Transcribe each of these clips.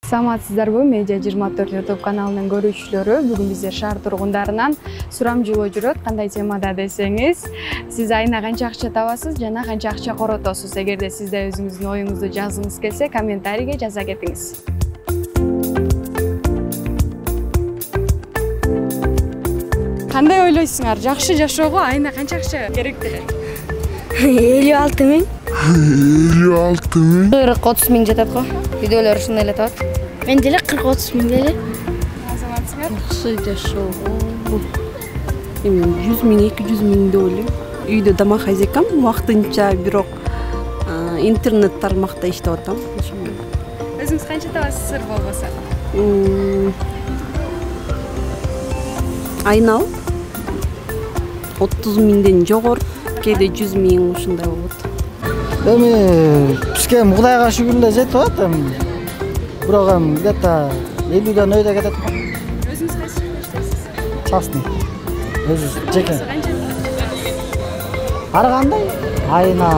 Саламатсыздарбы? Медиа 24 YouTube каналынын көрүүчүлөрү, бүгүн биздер шаар тургундарынан сурам жылуу жүрөт. Кандай темада десеңиз, сиз айына канча акча табасыз жана канча акча коротосуз? Эгерде сизде өзүңүздүн оюңузду жазгыңыз келсе, комментарийге жаза кетиңиз. Кандай ойлойсуңар? Жакшы жашоого айына канча акча керектелет? 56 миң. 56 миң. 40-30 миң жатат го. Видеолор ушундай эле атат. Мен деле 40-30 миң деле. Азаматсыңар? Жакшы жашоого 100 миң, 200 миң деп ойлойм. Үйдө дама хозяйкам, вакытынча бирок интернет тармакта иштеп атам. Өзүңүз канча табасыз болбосо? Айына 30 миңден жогору, кээде 100 миң ушундай болот. Эми бизге Кудайга шүгүр эле жетип атат. Бирок где-то 50ден өйдө кетет. Өзүңүз кайсы жерде иштейсиз? Частный. Өзү жеке. Ар кандай айына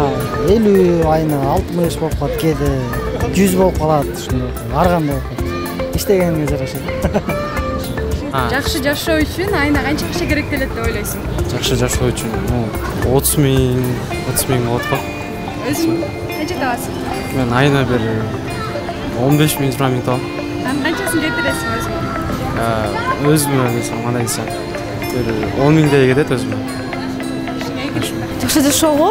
50, айына 60 болуп калат, кээде 100 болуп калат, ушундай. Ар кандай болуп калат. Иштегениңе жараша. Жакшы жашоо үчүн айына канча акча керектелет деп ойлойсуң? Жакшы жашоо үчүн 30 миң болот го. Өзүң канча табасың? Мен айына бир 15 миң, 20 миң табам. Анын канчасын кетиресиң өзүңө? Өзүмө десем, кандай десем, бир 10 миңдей кетет өзүмө. Жакшы жашоого?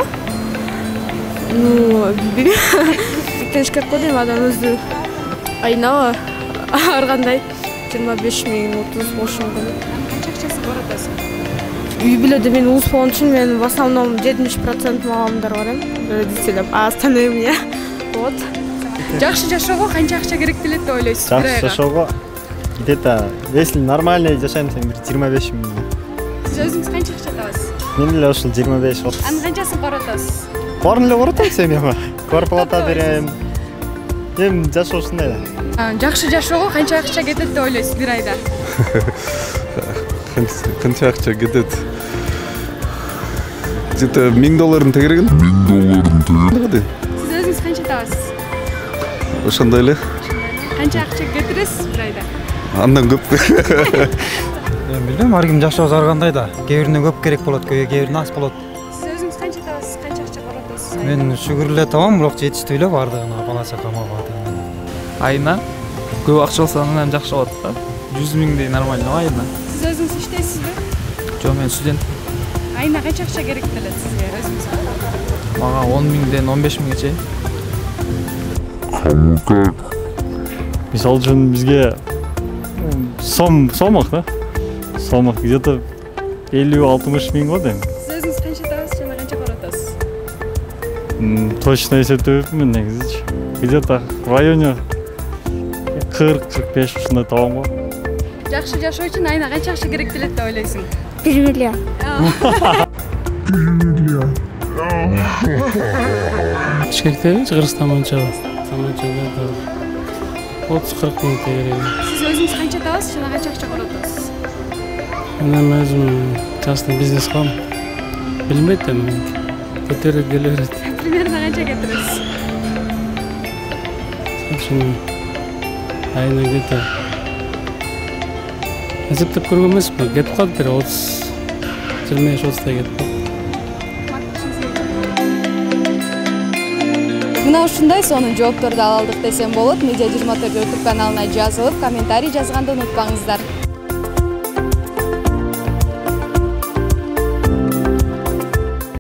Тешкеп го дейм, адам өзү айына ар кандай 25 миң, 30 болушу мүмкүн. Канча акчасын коротосуң? Үй бүлөдө мен уз болгон үчүн мен в основном 70% маалымдар бар эм. Родителям, а остальное мне. Вот. Жакшы жашоого канча акча керектелет деп ойлойсуз? Жакшы жашоого где-то, если нормально жашайм десем, бир 25 миң. Сиз өзүңүз канча акча табасыз? Мен эле ушул 25-30. Анын канчасын коротосуз? Баарын эле коротосуз эми. Квартплата берем. Эми жашоо ушундай эле. Жакшы жашоого канча акча кетет деп ойлойсуз бир айда? Канча акча кетет? Где-то $1000 тегереген. Сиз өзүңүз канча табасыз? Ошондой эле. Канча акча кетиресиз бир айда? Андан көп. Мен билбейм, ар ким жашоосу ар кандай да. Кээ бирине көп керек болот, кээ бирине аз болот. Сиз өзүңүз канча табасыз? Канча акча коротосуз? Мен шүгүр эле табам, бирок жетиштүү эле бардыгына бала чакама бар. Айына көп акча болсо андан жакшы болот да. 100 миңдей нормально айына. Сиз өзүңүз иштейсизби? Жок, мен студент. Айына канча акча керектелет сизге өзүңүзгө? Мага 10 миңден 15 миңгече. Мисалы үчүн бизге сомок да. Сомок где-то 50-60 миң го дейм. Сиз өзүңүз канча табасыз жана канча коротосуз? Точно эсептебепмин негизичи. Где-то в районе 40-45 ушундай табам го. Жакшы жашоо үчүн айына канча акча керектелет деп ойлойсуң? 1 миллион. 1 миллион. Кичкентай Кыргызстан боюнча 30-40 миң тегерек. Сиз өзүңүз канча табасыз жана канча акча коротосуз? Мен өзүм частный бизнес кылам. Билбейт эми. Көтөрүп келе берет. Примерно канча кетиресиз? Айына где-то эсептеп көргөн эмесмин. Кетип калат бир 25-30 кетип калат. Мына ушундай сонун жоопторду ала алдык десем болот. Медиа 24 YouTube каналына жазылып, комментарий жазганды унутпаңыздар.